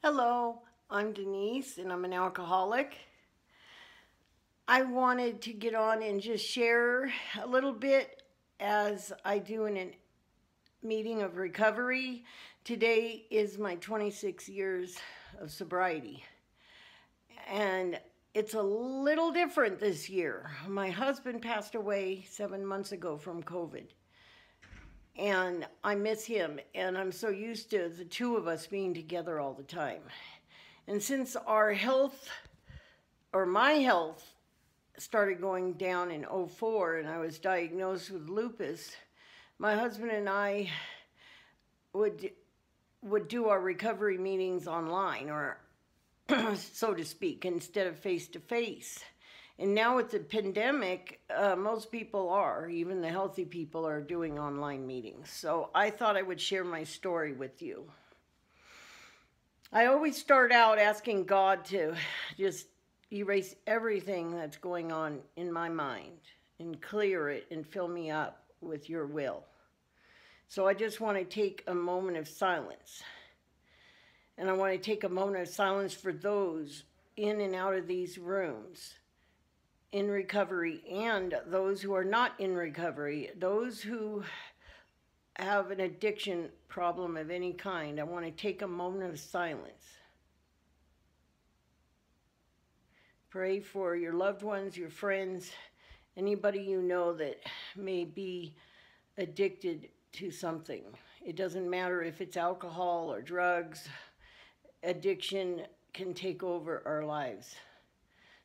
Hello, I'm Denise and I'm an alcoholic. I wanted to get on and just share a little bit as I do in a meeting of recovery. Today is my 26 years of sobriety, and it's a little different this year. My husband passed away 7 months ago from COVID, and I miss him, and I'm so used to the two of us being together all the time. And since our health, or my health, started going down in '04 and I was diagnosed with lupus, my husband and I would do our recovery meetings online, or so to speak, instead of face to face. And now with the pandemic, most people are, even the healthy people, are doing online meetings. So I thought I would share my story with you. I always start out asking God to just erase everything that's going on in my mind and clear it and fill me up with your will. So I just want to take a moment of silence. And I want to take a moment of silence for those in and out of these rooms in recovery, and those who are not in recovery, those who have an addiction problem of any kind. I want to take a moment of silence. Pray for your loved ones, your friends, anybody you know that may be addicted to something. It doesn't matter if it's alcohol or drugs. Addiction can take over our lives.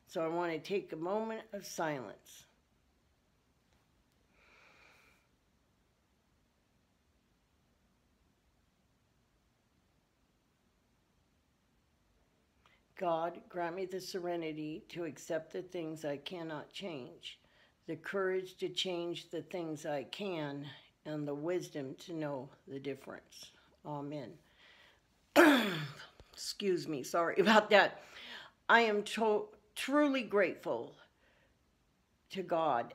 So I want to take a moment of silence. God, grant me the serenity to accept the things I cannot change, the courage to change the things I can, and the wisdom to know the difference. Amen. Excuse me, sorry about that. I am truly grateful to God.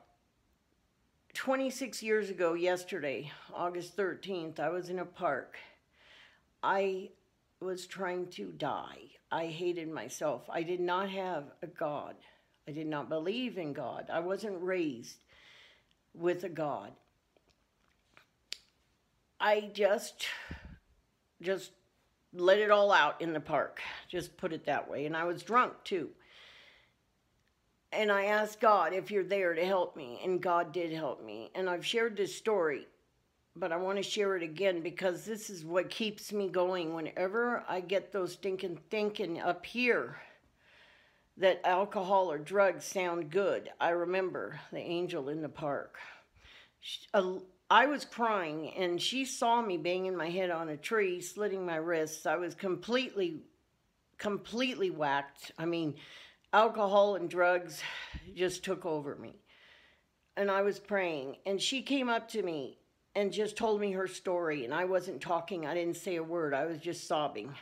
26 years ago, yesterday, August 13th, I was in a park. I was trying to die. I hated myself. I did not have a God. I did not believe in God. I wasn't raised with a God. I just let it all out in the park. Just put it that way. And I was drunk too. And I asked God if you're there to help me. And God did help me. And I've shared this story, but I want to share it again because this is what keeps me going whenever I get those stinking thinking up here that alcohol or drugs sound good. I remember the angel in the park. I was crying, and she saw me banging my head on a tree, slitting my wrists. I was completely whacked. I mean, alcohol and drugs just took over me. And I was praying, and she came up to me and just told me her story, and I wasn't talking. I didn't say a word. I was just sobbing.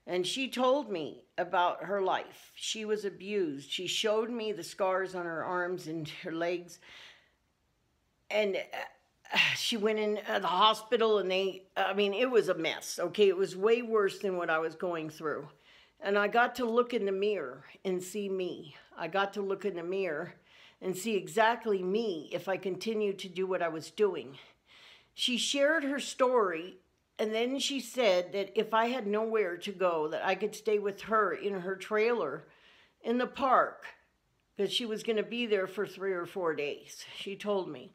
And she told me about her life. She was abused. She showed me the scars on her arms and her legs. And she went in the hospital, and it was a mess, okay? It was way worse than what I was going through. And I got to look in the mirror and see me. I got to look in the mirror and see exactly me if I continued to do what I was doing. She shared her story, and then she said that if I had nowhere to go, that I could stay with her in her trailer in the park, because she was going to be there for 3 or 4 days. She told me.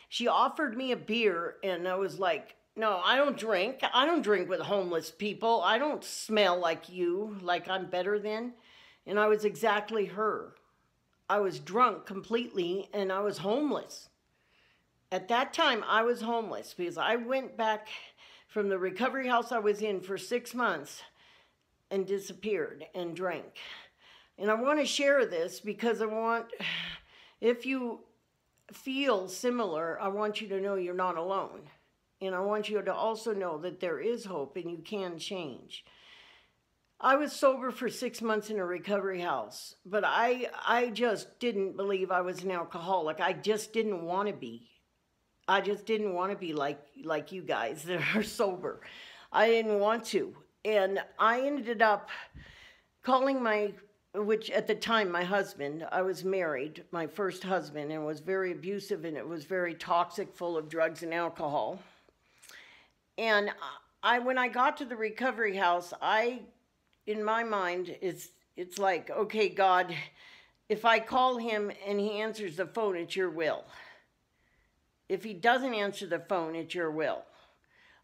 She offered me a beer, and I was like, no, I don't drink. I don't drink with homeless people. I don't smell like you, like I'm better than. And I was exactly her. I was drunk completely, and I was homeless. At that time, I was homeless because I went back from the recovery house I was in for 6 months and disappeared and drank. And I want to share this because if you feel similar, I want you to know you're not alone. And I want you to also know that there is hope and you can change. I was sober for 6 months in a recovery house, but I just didn't believe I was an alcoholic. I just didn't want to be. I just didn't want to be like you guys that are sober. I didn't want to. And I ended up calling which at the time, my husband, I was married, my first husband, and was very abusive, and it was very toxic, full of drugs and alcohol. And when I got to the recovery house, in my mind, it's like, okay, God, if I call him and he answers the phone, it's your will. If he doesn't answer the phone, it's your will.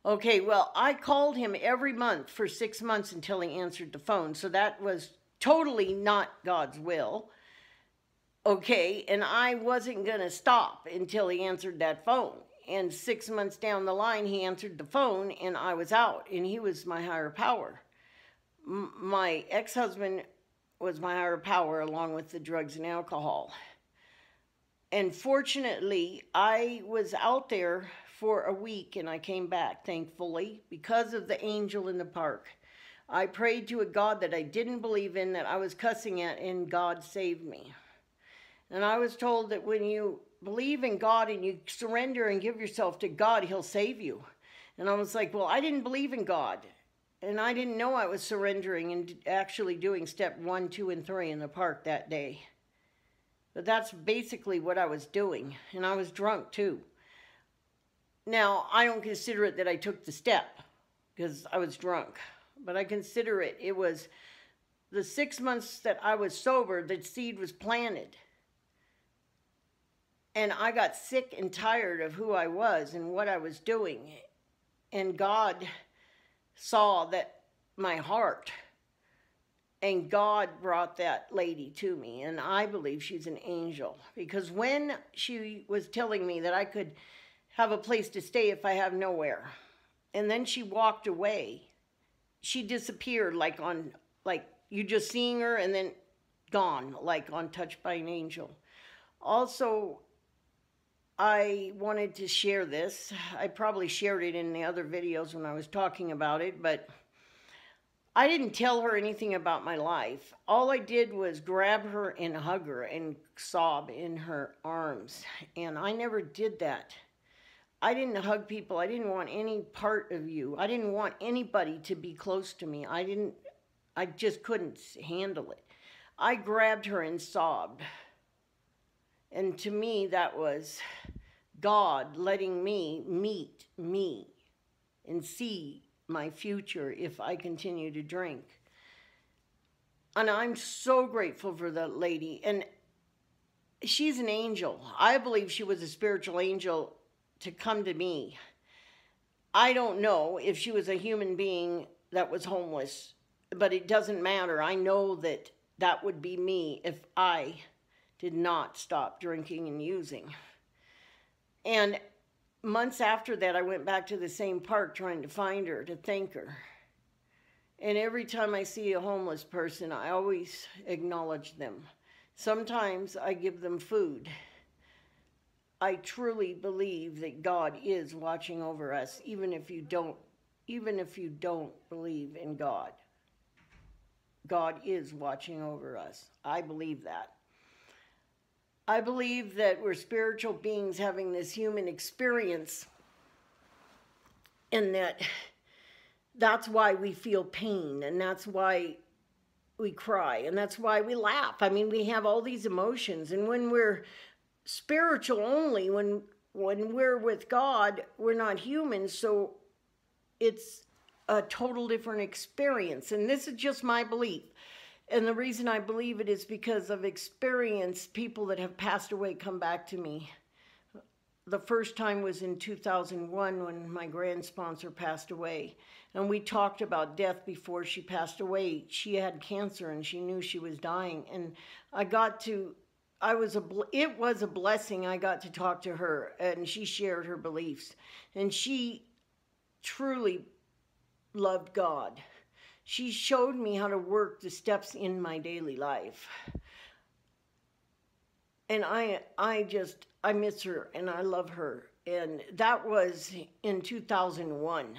Okay, well, I called him every month for 6 months until he answered the phone. So that was totally not God's will. Okay, and I wasn't going to stop until he answered that phone. And 6 months down the line, he answered the phone and I was out. And he was my higher power. My ex-husband was my higher power along with the drugs and alcohol. And fortunately, I was out there for a week and I came back, thankfully, because of the angel in the park. I prayed to a God that I didn't believe in, that I was cussing at, and God saved me. And I was told that when you believe in God and you surrender and give yourself to God, he'll save you. And I was like, well, I didn't believe in God. And I didn't know I was surrendering and actually doing step 1, 2, and 3 in the park that day. But that's basically what I was doing. And I was drunk too. Now, I don't consider it that I took the step because I was drunk. But I consider it was the 6 months that I was sober, the seed was planted. And I got sick and tired of who I was and what I was doing. And God saw that my heart. And God brought that lady to me. And I believe she's an angel. Because when she was telling me that I could have a place to stay if I have nowhere, and then she walked away, she disappeared like you just seeing her and then gone, like on Touched by an Angel. Also, I wanted to share this. I probably shared it in the other videos when I was talking about it, but I didn't tell her anything about my life. All I did was grab her and hug her and sob in her arms. And I never did that. I didn't hug people. I didn't want any part of you. I didn't want anybody to be close to me. I just couldn't handle it. I grabbed her and sobbed. And to me, that was God letting me meet me and see my future if I continue to drink. And I'm so grateful for that lady. And she's an angel. I believe she was a spiritual angel to come to me. I don't know if she was a human being that was homeless, but it doesn't matter. I know that that would be me if I did not stop drinking and using. And months after that, I went back to the same park trying to find her, to thank her. And every time I see a homeless person, I always acknowledge them. Sometimes I give them food. I truly believe that God is watching over us, even if you don't believe in God. God is watching over us. I believe that. I believe that we're spiritual beings having this human experience, and that's why we feel pain, and that's why we cry, and that's why we laugh. I mean, we have all these emotions, and when we're spiritual only, when we're with God, we're not human, so it's a total different experience. And this is just my belief. And the reason I believe it is because I've experienced people that have passed away come back to me. The first time was in 2001 when my grand sponsor passed away. And we talked about death before she passed away. She had cancer and she knew she was dying. And it was a blessing. I got to talk to her and she shared her beliefs. And she truly loved God. She showed me how to work the steps in my daily life. And I miss her and I love her. And that was in 2001.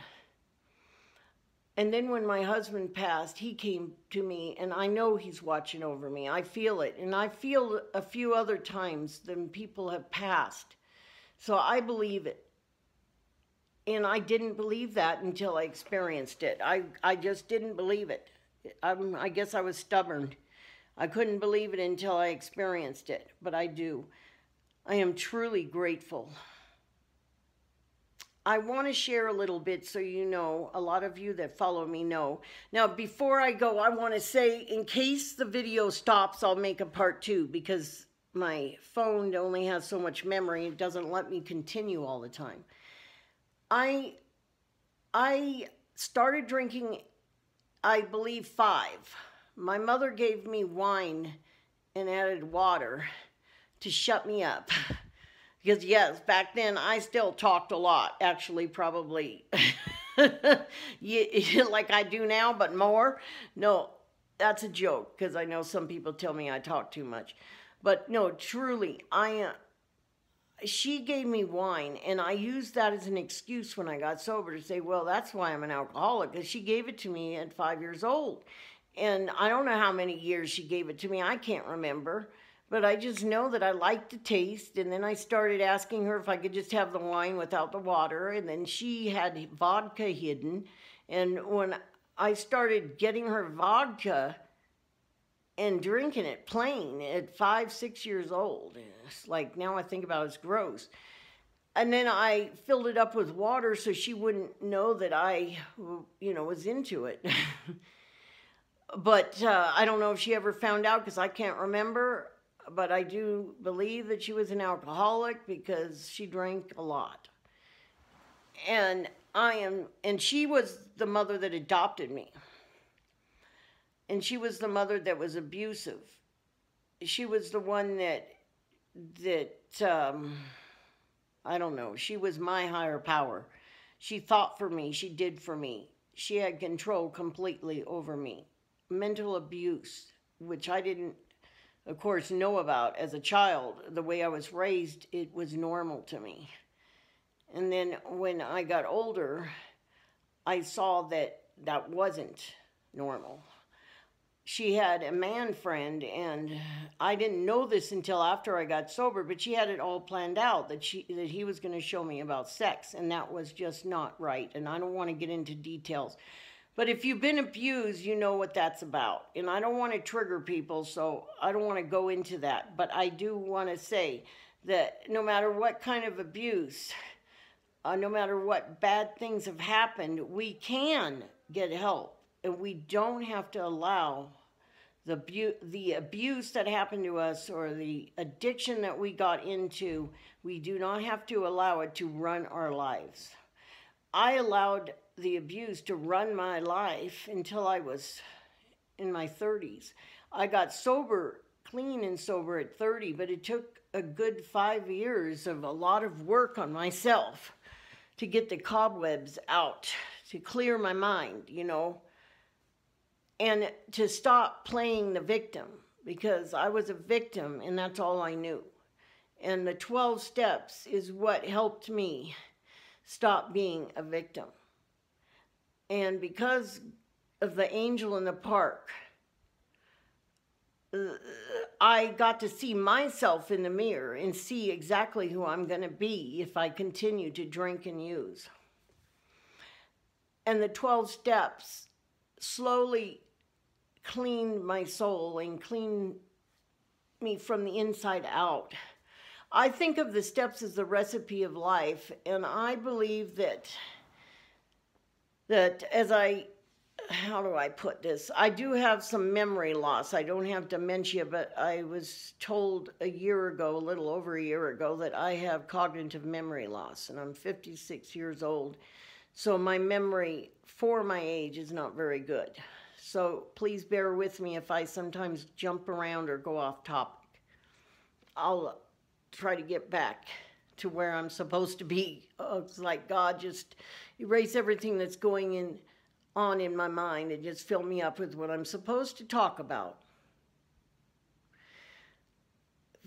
And then when my husband passed, he came to me, and I know he's watching over me. I feel it. And I feel a few other times when people have passed. So I believe it. And I didn't believe that until I experienced it. I just didn't believe it. I guess I was stubborn. I couldn't believe it until I experienced it, but I do. I am truly grateful. I want to share a little bit so you know, a lot of you that follow me know. Now, before I go, I want to say, in case the video stops, I'll make a part 2 because my phone only has so much memory. It doesn't let me continue all the time. I started drinking, I believe, 5. My mother gave me wine and added water to shut me up. Because yes, back then I still talked a lot, actually probably like I do now, but more. No, that's a joke because I know some people tell me I talk too much. But no, truly, she gave me wine, and I used that as an excuse when I got sober to say, well, that's why I'm an alcoholic, because she gave it to me at 5 years old. And I don't know how many years she gave it to me. I can't remember. But I just know that I liked the taste. And then I started asking her if I could just have the wine without the water. And then she had vodka hidden. And when I started getting her vodka and drinking it plain at 5, 6 years old, it's like, now I think about it, it's gross. And then I filled it up with water so she wouldn't know that I, was into it. But I don't know if she ever found out because I can't remember. But I do believe that she was an alcoholic because she drank a lot. And she was the mother that adopted me. And she was the mother that was abusive. She was the one that I don't know, she was my higher power. She thought for me, she did for me. She had control completely over me. Mental abuse, which I didn't, of course, know about as a child. The way I was raised, it was normal to me. And then when I got older, I saw that that wasn't normal. She had a man friend, and I didn't know this until after I got sober, but she had it all planned out that he was going to show me about sex, and that was just not right. And I don't want to get into details. But if you've been abused, you know what that's about. And I don't want to trigger people, so I don't want to go into that. But I do want to say that no matter what kind of abuse, no matter what bad things have happened, we can get help. And we don't have to allow the abuse that happened to us or the addiction that we got into, we do not have to allow it to run our lives. I allowed the abuse to run my life until I was in my 30s. I got sober, clean and sober at 30, but it took a good 5 years of a lot of work on myself to get the cobwebs out, to clear my mind, and to stop playing the victim, because I was a victim and that's all I knew. And the 12 steps is what helped me stop being a victim. And because of the angel in the park, I got to see myself in the mirror and see exactly who I'm going to be if I continue to drink and use. And the 12 steps slowly cleaned my soul and cleaned me from the inside out. I think of the steps as the recipe of life, and I believe that as how do I put this? I do have some memory loss. I don't have dementia, but I was told a little over a year ago, that I have cognitive memory loss, and I'm 56 years old. So my memory for my age is not very good. So please bear with me if I sometimes jump around or go off topic. I'll try to get back to where I'm supposed to be. It's like God just erase everything that's going on in my mind and just fill me up with what I'm supposed to talk about.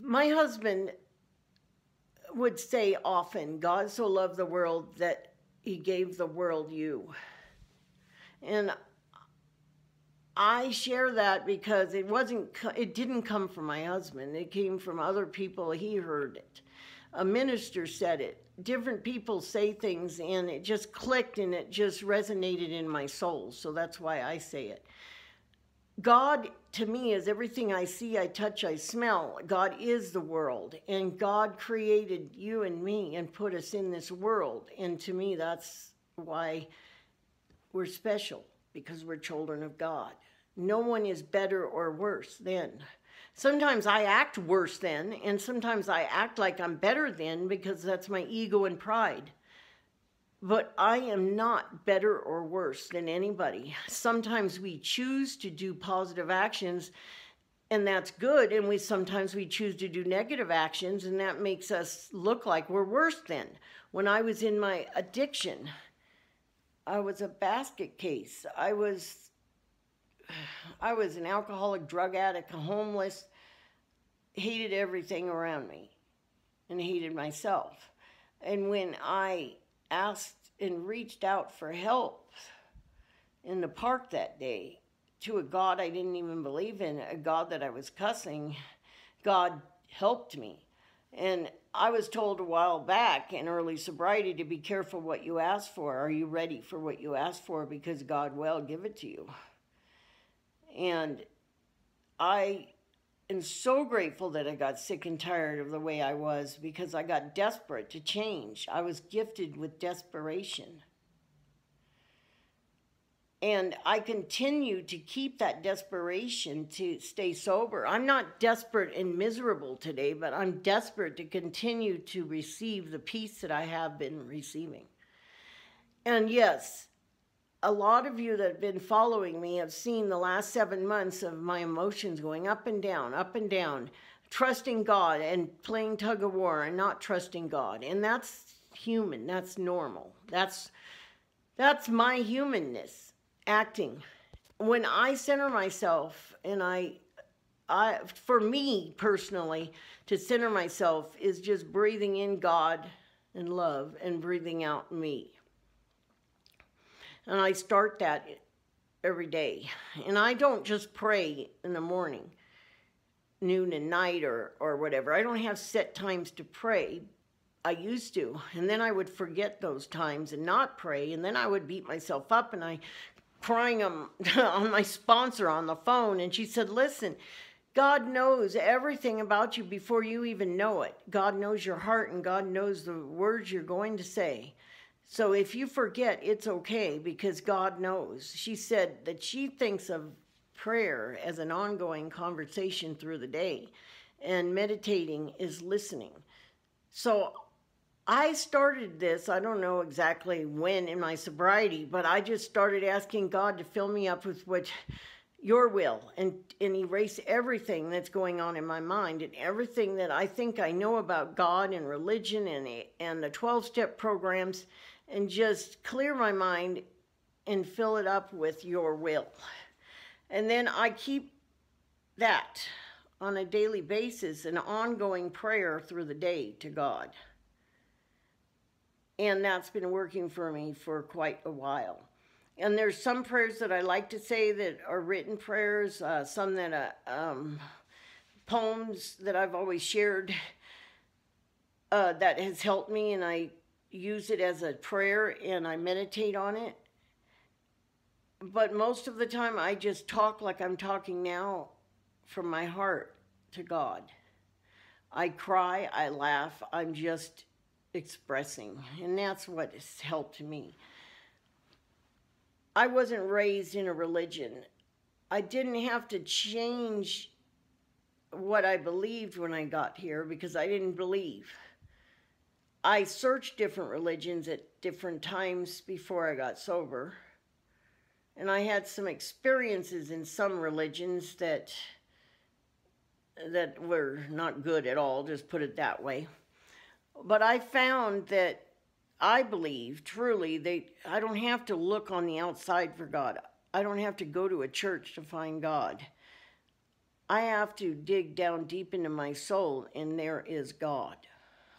My husband would say often, God so loved the world that he gave the world you. And I share that because it didn't come from my husband. It came from other people. He heard it. A minister said it. Different people say things, and it just clicked, and it just resonated in my soul. So that's why I say it. God, to me, is everything I see, I touch, I smell. God is the world, and God created you and me and put us in this world. And to me, that's why we're special, because we're children of God. No one is better or worse than. Sometimes I act worse than, and sometimes I act like I'm better than, because that's my ego and pride. But I am not better or worse than anybody. Sometimes we choose to do positive actions, and that's good. And sometimes we choose to do negative actions, and that makes us look like we're worse than. When I was in my addiction, I was a basket case. I was an alcoholic, drug addict, homeless, hated everything around me, and hated myself. And when I asked and reached out for help in the park that day to a God I didn't even believe in, a God that I was cussing, God helped me. And I was told a while back in early sobriety to be careful what you ask for. Are you ready for what you ask for? Because God will give it to you. And I am so grateful that I got sick and tired of the way I was, because I got desperate to change. I was gifted with desperation. And I continue to keep that desperation to stay sober. I'm not desperate and miserable today, but I'm desperate to continue to receive the peace that I have been receiving. And yes, a lot of you that have been following me have seen the last 7 months of my emotions going up and down, trusting God and playing tug of war and not trusting God. And that's human. That's normal. That's my humanness acting. When I center myself, and I for me personally, to center myself is just breathing in God and love and breathing out me. And I start that every day. And I don't just pray in the morning, noon and night or whatever. I don't have set times to pray. I used to. And then I would forget those times and not pray. And then I would beat myself up, and I crying on my sponsor on the phone. And she said, listen, God knows everything about you before you even know it. God knows your heart, and God knows the words you're going to say. So if you forget, it's okay, because God knows. She said that she thinks of prayer as an ongoing conversation through the day, and meditating is listening. So I started this, I don't know exactly when in my sobriety, but I just started asking God to fill me up with what your will, and erase everything that's going on in my mind, and everything that I think I know about God and religion and the 12-step programs, and just clear my mind and fill it up with your will. And then I keep that on a daily basis, an ongoing prayer through the day to God. And that's been working for me for quite a while. And there's some prayers that I like to say that are written prayers, some that poems that I've always shared that has helped me, and I use it as a prayer and I meditate on it. But most of the time I just talk like I'm talking now from my heart to God. I cry, I laugh, I'm just expressing, and that's what has helped me. I wasn't raised in a religion. I didn't have to change what I believed when I got here, because I didn't believe. I searched different religions at different times before I got sober. And I had some experiences in some religions that were not good at all, just put it that way. But I found that I believe truly I don't have to look on the outside for God. I don't have to go to a church to find God. I have to dig down deep into my soul, and there is God.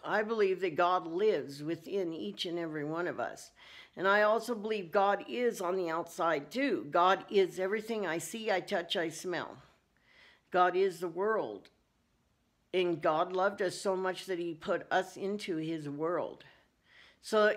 I believe that God lives within each and every one of us. And I also believe God is on the outside too. God is everything I see, I touch, I smell. God is the world. And God loved us so much that he put us into his world. So